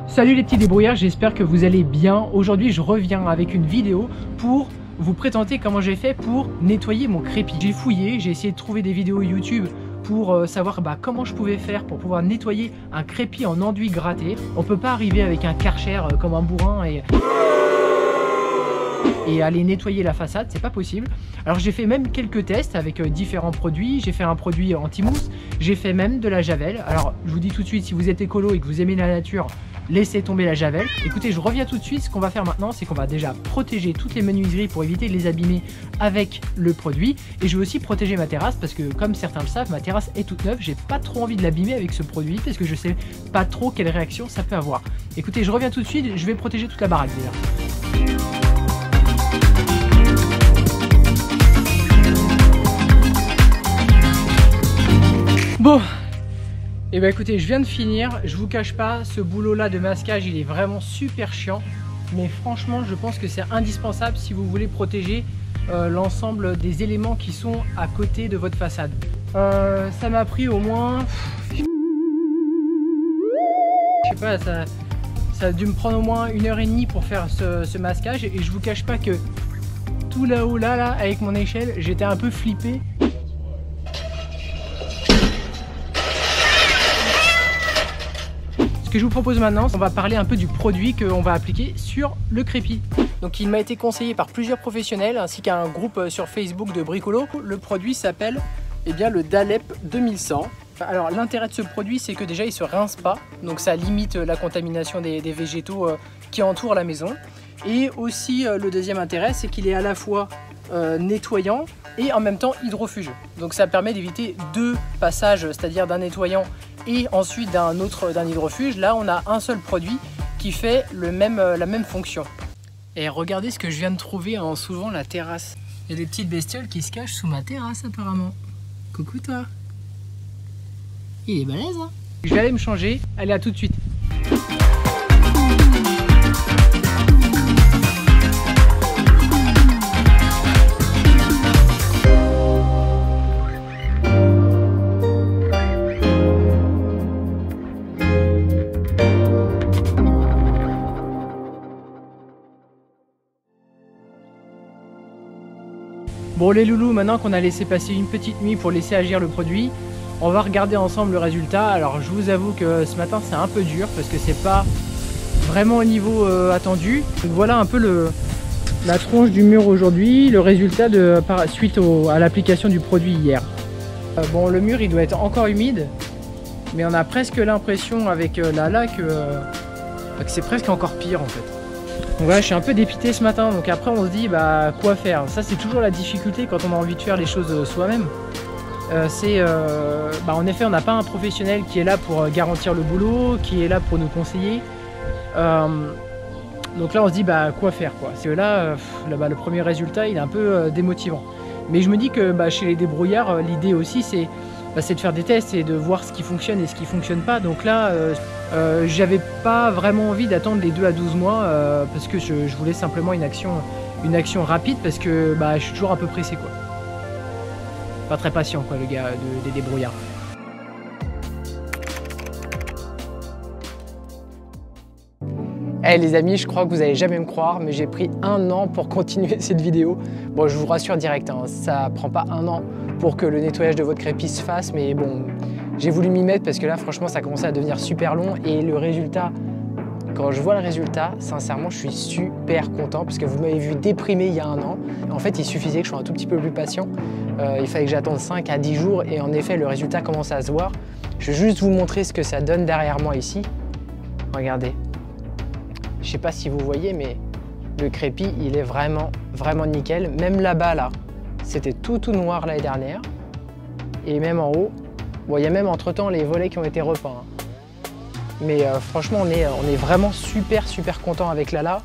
Salut les petits débrouillards, j'espère que vous allez bien. Aujourd'hui je reviens avec une vidéo pour vous présenter comment j'ai fait pour nettoyer mon crépi. J'ai fouillé, j'ai essayé de trouver des vidéos YouTube pour savoir comment je pouvais faire pour pouvoir nettoyer un crépi en enduit gratté. On peut pas arriver avec un Karcher comme un bourrin et aller nettoyer la façade, c'est pas possible. Alors j'ai fait même quelques tests avec différents produits. J'ai fait un produit anti-mousse, j'ai fait même de la javel. Alors je vous dis tout de suite, si vous êtes écolo et que vous aimez la nature, laissez tomber la javel. Écoutez, je reviens tout de suite. Ce qu'on va faire maintenant, c'est qu'on va déjà protéger toutes les menuiseries pour éviter de les abîmer avec le produit. Et je vais aussi protéger ma terrasse parce que, comme certains le savent, ma terrasse est toute neuve. J'ai pas trop envie de l'abîmer avec ce produit parce que je sais pas trop quelle réaction ça peut avoir. Écoutez, je reviens tout de suite. Je vais protéger toute la baraque déjà. Bon, et écoutez, je viens de finir, je vous cache pas, ce boulot là de masquage il est vraiment super chiant, mais franchement je pense que c'est indispensable si vous voulez protéger l'ensemble des éléments qui sont à côté de votre façade. Ça m'a pris au moins, je sais pas, ça a dû me prendre au moins 1h30 pour faire ce masquage, et je vous cache pas que tout là-haut là avec mon échelle j'étais un peu flippé. Ce que je vous propose maintenant, on va parler un peu du produit qu'on va appliquer sur le crépi. Donc il m'a été conseillé par plusieurs professionnels ainsi qu'un groupe sur Facebook de bricolo. Le produit s'appelle le Dalep 2100. Alors l'intérêt de ce produit, c'est que déjà il se rince pas, donc ça limite la contamination des végétaux qui entourent la maison. Et aussi le deuxième intérêt, c'est qu'il est à la fois nettoyant et en même temps hydrofuge. Donc ça permet d'éviter deux passages, c'est-à-dire d'un nettoyant et ensuite d'un hydrofuge. Là on a un seul produit qui fait la même fonction. Et regardez ce que je viens de trouver en soulevant la terrasse. Il y a des petites bestioles qui se cachent sous ma terrasse apparemment. Coucou toi. Il est balèze hein. Je vais aller me changer, allez à tout de suite. Bon les loulous, maintenant qu'on a laissé passer une petite nuit pour laisser agir le produit, on va regarder ensemble le résultat. Alors je vous avoue que ce matin c'est un peu dur parce que c'est pas vraiment au niveau attendu. Donc voilà un peu la tronche du mur aujourd'hui, le résultat suite à l'application du produit hier. Bon le mur il doit être encore humide, mais on a presque l'impression avec la laque que c'est presque encore pire en fait. Donc voilà, je suis un peu dépité ce matin, donc après on se dit quoi faire. Ça c'est toujours la difficulté quand on a envie de faire les choses soi-même. En effet on n'a pas un professionnel qui est là pour garantir le boulot, qui est là pour nous conseiller. Donc là on se dit quoi faire quoi. C'est que là, le premier résultat il est un peu démotivant. Mais je me dis que chez les débrouillards l'idée aussi c'est de faire des tests et de voir ce qui fonctionne et ce qui fonctionne pas. Donc là j'avais pas vraiment envie d'attendre les 2 à 12 mois parce que je voulais simplement une action rapide parce que je suis toujours un peu pressé quoi. Pas très patient quoi le gars des débrouillards. Hey les amis, je crois que vous allez jamais me croire, mais j'ai pris 1 an pour continuer cette vidéo. Bon, je vous rassure direct, hein, ça prend pas 1 an pour que le nettoyage de votre crépi se fasse, mais bon, j'ai voulu m'y mettre parce que là, franchement, ça commençait à devenir super long et le résultat, quand je vois le résultat, sincèrement, je suis super content parce que vous m'avez vu déprimé il y a 1 an. En fait, il suffisait que je sois un tout petit peu plus patient. Il fallait que j'attende 5 à 10 jours et en effet, le résultat commence à se voir. Je vais juste vous montrer ce que ça donne derrière moi ici. Regardez. Je sais pas si vous voyez, mais le crépi, il est vraiment nickel. Même là-bas, là, c'était tout noir l'année dernière. Et même en haut, bon, il y a même entre-temps les volets qui ont été repeints. Hein. Mais franchement, on est vraiment super content avec Lala.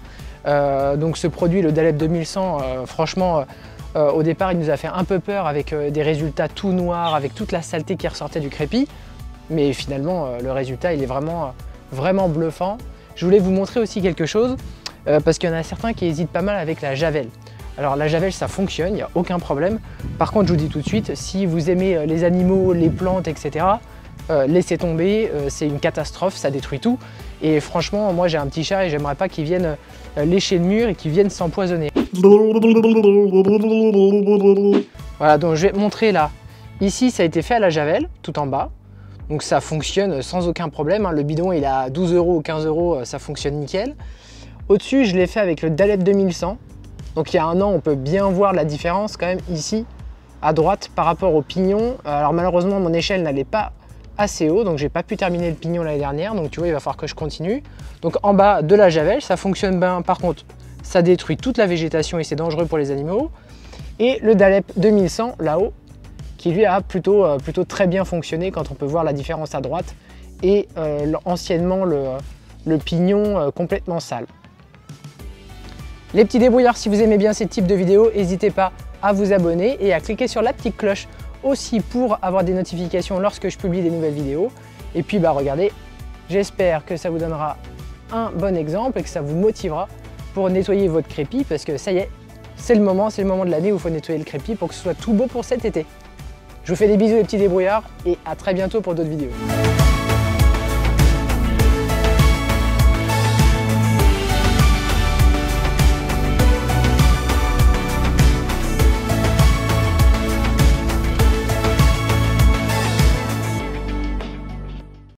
Donc ce produit, le Dalep 2100, franchement, au départ, il nous a fait un peu peur avec des résultats tout noirs, avec toute la saleté qui ressortait du crépi. Mais finalement, le résultat, il est vraiment bluffant. Je voulais vous montrer aussi quelque chose, parce qu'il y en a certains qui hésitent pas mal avec la javel. Alors la javel, ça fonctionne, il n'y a aucun problème. Par contre, je vous dis tout de suite, si vous aimez les animaux, les plantes, etc., laissez tomber, c'est une catastrophe, ça détruit tout. Et franchement, moi j'ai un petit chat et j'aimerais pas qu'il vienne lécher le mur et qu'il vienne s'empoisonner. Voilà, donc je vais te montrer là. Ici, ça a été fait à la javel, tout en bas. Donc ça fonctionne sans aucun problème. Le bidon, il est à 12 € ou 15 €, ça fonctionne nickel. Au-dessus, je l'ai fait avec le Dalep 2100. Donc il y a un an, on peut bien voir la différence quand même ici, à droite, par rapport au pignon. Alors malheureusement, mon échelle n'allait pas assez haut, donc j'ai pas pu terminer le pignon l'année dernière, donc tu vois il va falloir que je continue. Donc en bas de la javel, ça fonctionne bien, par contre ça détruit toute la végétation et c'est dangereux pour les animaux. Et le Dalep 2100 là-haut, qui lui a plutôt très bien fonctionné quand on peut voir la différence à droite et anciennement le pignon complètement sale. Les petits débrouillards, si vous aimez bien ces types de vidéos, n'hésitez pas à vous abonner et à cliquer sur la petite cloche aussi pour avoir des notifications lorsque je publie des nouvelles vidéos. Et puis regardez, j'espère que ça vous donnera un bon exemple et que ça vous motivera pour nettoyer votre crépi, parce que ça y est, c'est le moment de l'année où il faut nettoyer le crépi pour que ce soit tout beau pour cet été. Je vous fais des bisous les petits débrouillards et à très bientôt pour d'autres vidéos.